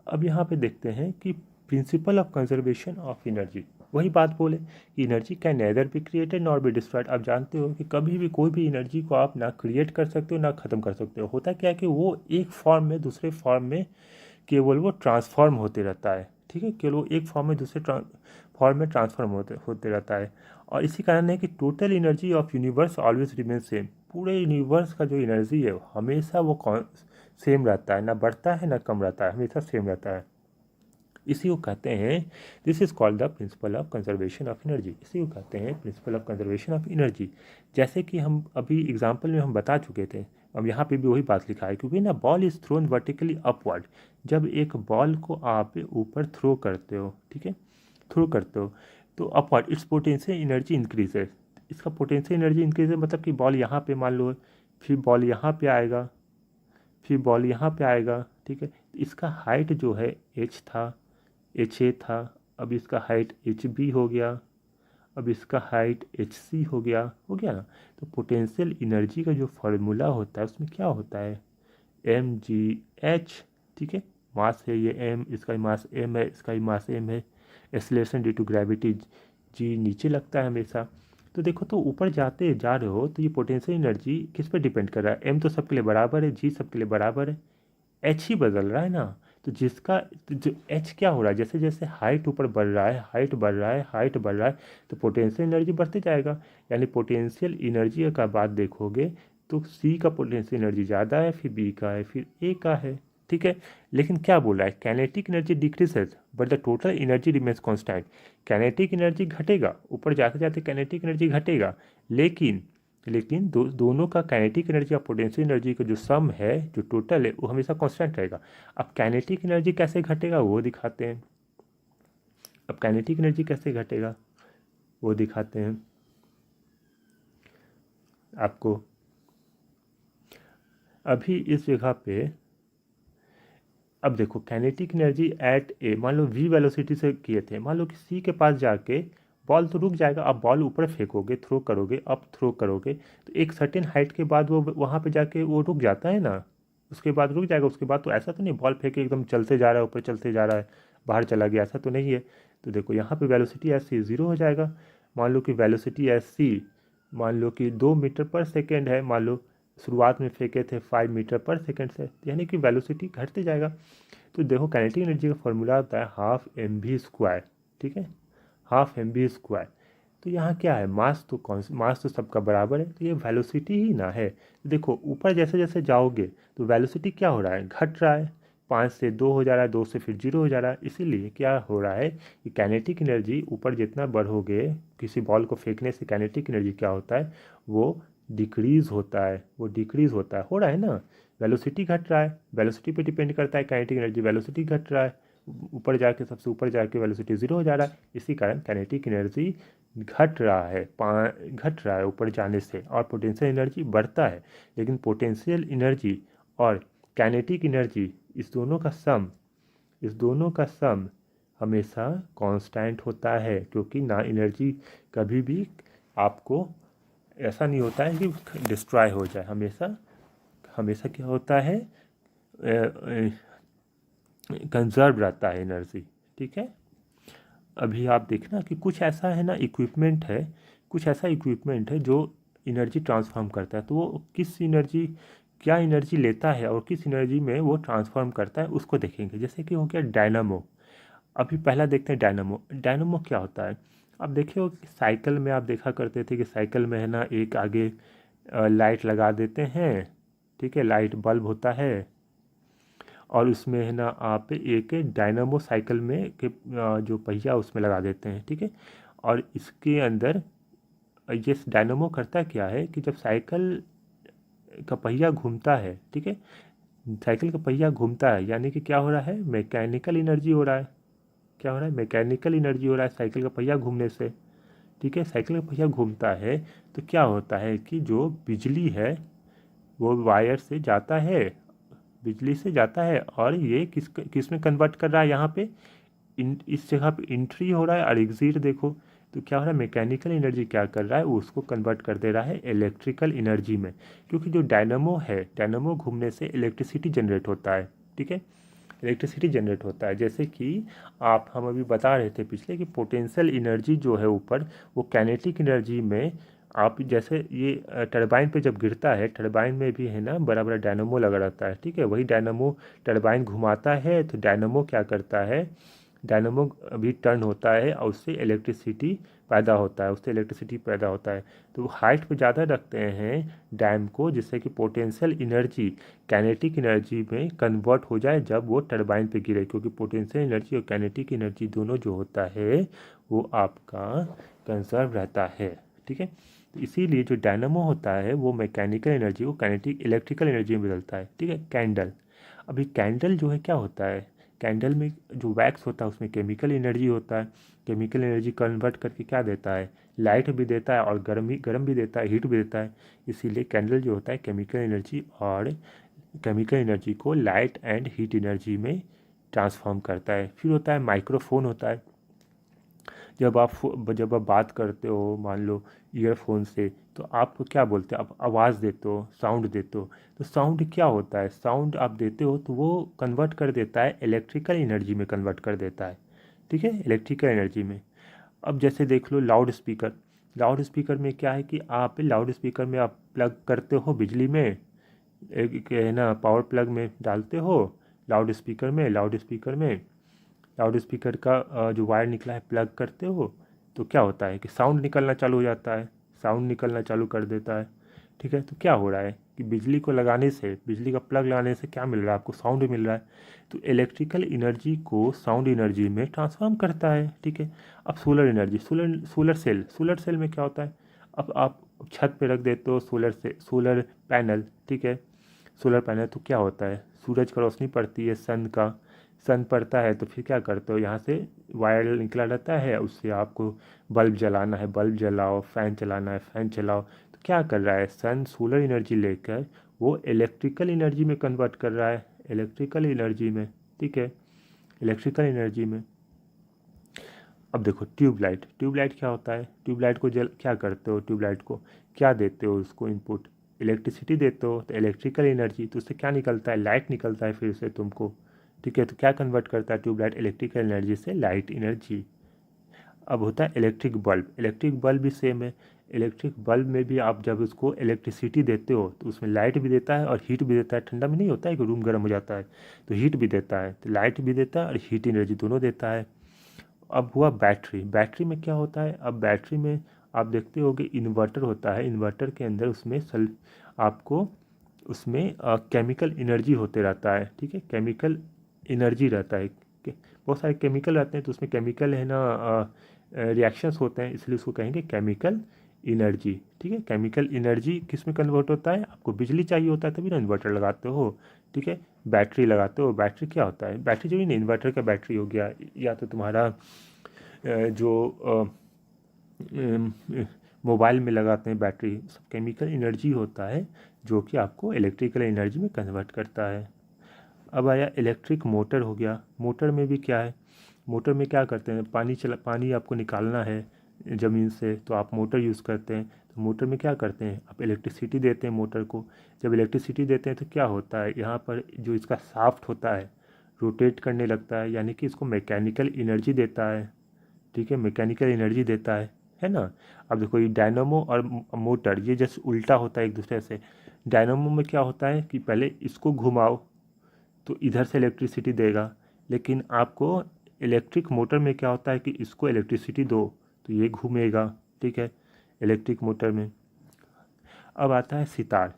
अब यहाँ पे देखते हैं कि principle of conservation of energy, वही बात बोले कि energy can nether be created nor be destroyed. आप जानते हो कि कभी भी कोई भी एनर्जी को आप ना क्रिएट कर सकते हो ना ख़त्म कर सकते हो। होता क्या है कि वो एक फॉर्म में दूसरे फॉर्म में केवल वो ट्रांसफॉर्म होते रहता है। ठीक है, केवल वो एक फॉर्म में दूसरे फॉर्म में ट्रांसफॉर्म होते रहता है। और इसी कारण है कि total energy of universe always remain same. पूरे यूनिवर्स का जो एनर्जी है हमेशा वो सेम रहता है, ना बढ़ता है ना कम रहता है, हमेशा सेम रहता है। इसी को कहते हैं, this is called the principle of conservation of energy. इसी को कहते हैं principle of conservation of energy. जैसे कि हम अभी एग्जाम्पल में हम बता चुके थे, अब यहाँ पे भी वही बात लिखा है, क्योंकि ना ball is thrown vertically upward. जब एक बॉल को आप ऊपर थ्रो करते हो, ठीक है, थ्रो करते हो तो upward it's potential energy increase है। इसका पोटेंशियल एनर्जी इंक्रीज है मतलब कि बॉल यहाँ पे मान लो, फिर बॉल यहाँ पे आएगा, फिर बॉल यहाँ पे आएगा। ठीक है, इसका हाइट जो है एच था, एच ए था, अब इसका हाइट एच बी हो गया, अब इसका हाइट एच सी हो गया ना। तो पोटेंशियल एनर्जी का जो फार्मूला होता है उसमें क्या होता है, एम जी एच। ठीक है, मास है ये एम, इसका ही मास एम है, इसका ही मास एम है। Acceleration due to gravity G नीचे लगता है हमेशा। तो देखो, तो ऊपर जाते जा रहे हो तो ये पोटेंशियल एनर्जी किस पे डिपेंड कर रहा है, एम तो सबके लिए बराबर है, जी सबके लिए बराबर है, एच ही बदल रहा है ना। तो जिसका तो जो एच क्या हो रहा है, जैसे जैसे हाइट ऊपर बढ़ रहा है, हाइट बढ़ रहा है, हाइट बढ़ रहा है, तो पोटेंशियल एनर्जी बढ़ते जाएगा। यानी पोटेंशियल एनर्जी का बात देखोगे तो सी का पोटेंशियल एनर्जी ज़्यादा है, फिर बी का है, फिर ए का है। ठीक है, लेकिन क्या बोला है, kinetic energy decreases but the total energy remains constant. Kinetic energy घटेगा, ऊपर जाते जाते कैनेटिक एनर्जी घटेगा, लेकिन दोनों का काइनेटिक एनर्जी और पोटेंशियल एनर्जी का जो सम है, जो टोटल है, वो हमेशा कांस्टेंट रहेगा। अब काइनेटिक एनर्जी कैसे घटेगा वो दिखाते हैं। अब काइनेटिक एनर्जी कैसे घटेगा वो दिखाते हैं आपको। अभी इस जगह पे अब देखो, काइनेटिक एनर्जी एट ए, मान लो वी वेलोसिटी से किए थे, मान लो कि सी के पास जाके बॉल तो रुक जाएगा। अब बॉल ऊपर फेंकोगे, थ्रो करोगे, अब थ्रो करोगे तो एक सर्टेन हाइट के बाद वो वहाँ पे जाके वो रुक जाता है ना, उसके बाद रुक जाएगा। उसके बाद तो ऐसा तो नहीं बॉल फेंके एकदम चलते जा रहा है, ऊपर चलते जा रहा है, बाहर चला गया, ऐसा तो नहीं है। तो देखो यहाँ पे वेलोसिटी एस सी ज़ीरो हो जाएगा। मान लो कि वेलोसिटी एस सी मान लो कि 2 मीटर पर सेकेंड है, मान लो शुरुआत में फेंके थे 5 मीटर पर सेकेंड से, यानी कि वेलोसिटी घटते जाएगा। तो देखो, काइनेटिक एनर्जी का फॉर्मूला होता है हाफ एम वी स्क्वायर। ठीक है, हाफ एम वी स्क्वायर। तो यहाँ क्या है, मास तो सबका बराबर है, तो ये वेलोसिटी ही ना है। तो देखो, ऊपर जैसे जैसे जाओगे तो वेलोसिटी क्या हो रहा है, घट रहा है। 5 से 2 हो जा रहा है, 2 से फिर 0 हो जा रहा है। इसीलिए क्या हो रहा है कि काइनेटिक एनर्जी ऊपर जितना बढ़ोगे, किसी बॉल को फेंकने से काइनेटिक एनर्जी क्या होता है, वो डिक्रीज़ होता है, वो डिक्रीज़ होता है, हो रहा है ना। वेलोसिटी घट रहा है, वेलोसिटी पे डिपेंड करता है काइनेटिक एनर्जी, वेलोसिटी घट रहा है, ऊपर जाके सबसे ऊपर जाके वेलोसिटी ज़ीरो हो जा रहा है। इसी कारण काइनेटिक एनर्जी घट रहा है ऊपर जाने से, और पोटेंशियल एनर्जी बढ़ता है। लेकिन पोटेंशियल एनर्जी और काइनेटिक एनर्जी, इस दोनों का सम हमेशा कांस्टेंट होता है, क्योंकि ना एनर्जी कभी भी आपको ऐसा नहीं होता है कि डिस्ट्रॉय हो जाए। हमेशा हमेशा क्या होता है, कंजर्व रहता है एनर्जी। ठीक है, अभी आप देखना कि कुछ ऐसा है ना इक्विपमेंट है, कुछ ऐसा इक्विपमेंट है जो एनर्जी ट्रांसफॉर्म करता है। तो वो किस एनर्जी, क्या एनर्जी लेता है और किस एनर्जी में वो ट्रांसफॉर्म करता है उसको देखेंगे। जैसे कि हो गया डायनामो। अभी पहला देखते हैं डायनामो। डायनामो क्या होता है, आप देखे हो कि साइकिल में आप देखा करते थे कि साइकिल में है ना एक आगे लाइट लगा देते हैं। ठीक है, लाइट बल्ब होता है, और उसमें है ना आप एक डायनामो साइकिल में के जो पहिया उसमें लगा देते हैं। ठीक है, और इसके अंदर ये डायनामो करता क्या है कि जब साइकिल का पहिया घूमता है, ठीक है, साइकिल का पहिया घूमता है, यानी कि क्या हो रहा है, मैकेनिकल एनर्जी हो रहा है। क्या हो रहा है, मैकेनिकल एनर्जी हो रहा है साइकिल का पहिया घूमने से। ठीक है, साइकिल का पहिया घूमता है तो क्या होता है कि जो बिजली है वो वायर से जाता है, बिजली से जाता है, और ये किस में कन्वर्ट कर रहा है, यहाँ पे इस जगह पे एंट्री हो रहा है और एग्जिट देखो। तो क्या हो रहा है, मैकेनिकल एनर्जी क्या कर रहा है, वो उसको कन्वर्ट कर दे रहा है इलेक्ट्रिकल एनर्जी में, क्योंकि जो डायनामो है, डायनामो घूमने से इलेक्ट्रिसिटी जनरेट होता है। ठीक है, इलेक्ट्रिसिटी जनरेट होता है। जैसे कि हम अभी बता रहे थे पिछले कि पोटेंशियल एनर्जी जो है ऊपर, वो काइनेटिक एनर्जी में आप जैसे ये टरबाइन पे जब गिरता है, टरबाइन में भी है ना बड़ा बड़ा डायनामो लगा रहता है, ठीक है। वही डायनामो टरबाइन घुमाता है तो डायनामो क्या करता है, डायनामो भी टर्न होता है और उससे इलेक्ट्रिसिटी पैदा होता है, उससे इलेक्ट्रिसिटी पैदा होता है। तो वो हाइट पे ज़्यादा रखते हैं डैम को, जिससे कि पोटेंशियल एनर्जी काइनेटिक एनर्जी में कन्वर्ट हो जाए जब वो टरबाइन पे गिरे, क्योंकि पोटेंशियल एनर्जी और काइनेटिक एनर्जी दोनों जो होता है वो आपका कंजर्व रहता है, ठीक है। तो इसीलिए जो डायनामो होता है वो मैकेनिकल एनर्जी को काइनेटिक इलेक्ट्रिकल एनर्जी में बदलता है, ठीक है। कैंडल, अभी कैंडल जो है क्या होता है, कैंडल में जो वैक्स होता है उसमें केमिकल एनर्जी होता है, केमिकल एनर्जी कन्वर्ट करके क्या देता है, लाइट भी देता है और गर्म भी देता है, हीट भी देता है। इसीलिए कैंडल जो होता है केमिकल एनर्जी और केमिकल एनर्जी को लाइट एंड हीट एनर्जी में ट्रांसफॉर्म करता है। फिर होता है माइक्रोफोन होता है, जब आप बात करते हो मान लो ईयरफोन से, तो आप क्या बोलते हो, आप आवाज़ देते हो, साउंड देते हो। तो साउंड क्या होता है, साउंड आप देते हो तो वो कन्वर्ट कर देता है इलेक्ट्रिकल एनर्जी में, कन्वर्ट कर देता है, ठीक है, इलेक्ट्रिकल एनर्जी में। अब जैसे देख लो लाउड स्पीकर, लाउड स्पीकर में क्या है कि आप लाउड स्पीकर में आप प्लग करते हो बिजली में, एक है ना पावर प्लग में डालते हो लाउड स्पीकर में, लाउड स्पीकर का जो वायर निकला है प्लग करते हो तो क्या होता है कि साउंड निकलना चालू हो जाता है, साउंड निकलना चालू कर देता है, ठीक है। तो क्या हो रहा है कि बिजली को लगाने से, बिजली का प्लग लगाने से क्या मिल रहा है आपको, साउंड मिल रहा है। तो इलेक्ट्रिकल एनर्जी को साउंड एनर्जी में ट्रांसफॉर्म करता है, ठीक है। अब सोलर एनर्जी, सोलर सेल में क्या होता है, अब आप छत पे रख देते हो सोलर पैनल, ठीक है। सोलर पैनल तो क्या होता है, सूरज का रोशनी पड़ती है, सन पड़ता है तो फिर क्या करते हो, यहाँ से वायर निकला रहता है, उससे आपको बल्ब जलाना है, बल्ब जलाओ, फ़ैन चलाना है, फ़ैन चलाओ। तो क्या कर रहा है, सन सोलर एनर्जी लेकर वो इलेक्ट्रिकल एनर्जी में कन्वर्ट कर रहा है, इलेक्ट्रिकल एनर्जी में, ठीक है, इलेक्ट्रिकल एनर्जी में। अब देखो ट्यूबलाइट, ट्यूबलाइट क्या होता है, ट्यूबलाइट को जल क्या करते हो, ट्यूबलाइट को क्या देते हो, उसको इनपुट इलेक्ट्रिसिटी देते हो, तो इलेक्ट्रिकल एनर्जी, तो उससे क्या निकलता है, लाइट निकलता है फिर से तुमको, ठीक है। तो क्या कन्वर्ट करता है ट्यूबलाइट, इलेक्ट्रिकल एनर्जी से लाइट एनर्जी। अब होता है इलेक्ट्रिक बल्ब, इलेक्ट्रिक बल्ब भी सेम है। इलेक्ट्रिक बल्ब में भी आप जब उसको इलेक्ट्रिसिटी देते हो तो उसमें लाइट भी देता है और हीट भी देता है, ठंडा में नहीं होता है कि रूम गर्म हो जाता है, तो हीट भी देता है, तो लाइट भी देता है और हीट एनर्जी दोनों देता है। अब हुआ बैटरी, बैटरी में क्या होता है, अब बैटरी में आप देखते होगे इन्वर्टर होता है, इन्वर्टर के अंदर उसमें आपको उसमें केमिकल एनर्जी होते रहता है, ठीक है, केमिकल एनर्जी रहता है, बहुत सारे केमिकल रहते हैं तो उसमें केमिकल है ना रिएक्शंस होते हैं, इसलिए उसको कहेंगे केमिकल एनर्जी, ठीक है। केमिकल एनर्जी किस में कन्वर्ट होता है, आपको बिजली चाहिए होता है तभी ना इन्वर्टर लगाते हो, ठीक है, बैटरी लगाते हो। बैटरी क्या होता है, बैटरी जो ही नहीं, इन्वर्टर का बैटरी हो गया, या तो तुम्हारा जो मोबाइल में लगाते हैं बैटरी, सब केमिकल एनर्जी होता है जो कि आपको इलेक्ट्रिकल एनर्जी में कन्वर्ट करता है। अब आया इलेक्ट्रिक मोटर हो गया, मोटर में भी क्या है, मोटर में क्या करते हैं, पानी आपको निकालना है ज़मीन से तो आप मोटर यूज़ करते हैं। तो मोटर में क्या करते हैं, आप इलेक्ट्रिसिटी देते हैं मोटर को, जब इलेक्ट्रिसिटी देते हैं तो क्या होता है, यहाँ पर जो इसका शाफ्ट होता है रोटेट करने लगता है, यानी कि इसको मैकेनिकल एनर्जी देता है, ठीक है, मैकेनिकल एनर्जी देता है ना। अब देखो ये डायनामो और मोटर ये जैसे उल्टा होता है एक दूसरे से। डायनामो में क्या होता है कि पहले इसको घुमाओ तो इधर से इलेक्ट्रिसिटी देगा, लेकिन आपको इलेक्ट्रिक मोटर में क्या होता है कि इसको इलेक्ट्रिसिटी दो तो ये घूमेगा, ठीक है, इलेक्ट्रिक मोटर में। अब आता है सितार,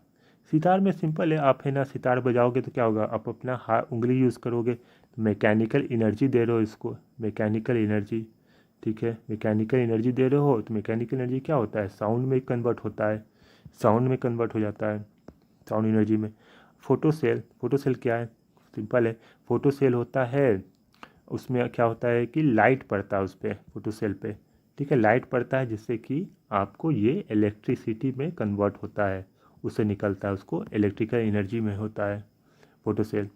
सितार में सिंपल है, आप है ना सितार बजाओगे तो क्या होगा, आप अपना हाथ उंगली यूज़ करोगे तो मैकेनिकल एनर्जी दे रहे हो इसको, मैकेनिकल एनर्जी, ठीक है, मैकेनिकल एनर्जी दे रहे हो तो मैकेनिकल एनर्जी क्या होता है, साउंड में कन्वर्ट होता है, साउंड में कन्वर्ट हो जाता है, साउंड एनर्जी में। फोटोसेल, फोटोसेल क्या है, सिंपल है, फोटोसेल होता है, उसमें क्या होता है कि लाइट पड़ता है उस पर, फोटोसेल पे, ठीक है, लाइट पड़ता है जिससे कि आपको ये इलेक्ट्रिसिटी में कन्वर्ट होता है, उससे निकलता है, उसको इलेक्ट्रिकल एनर्जी में होता है फोटोसेल।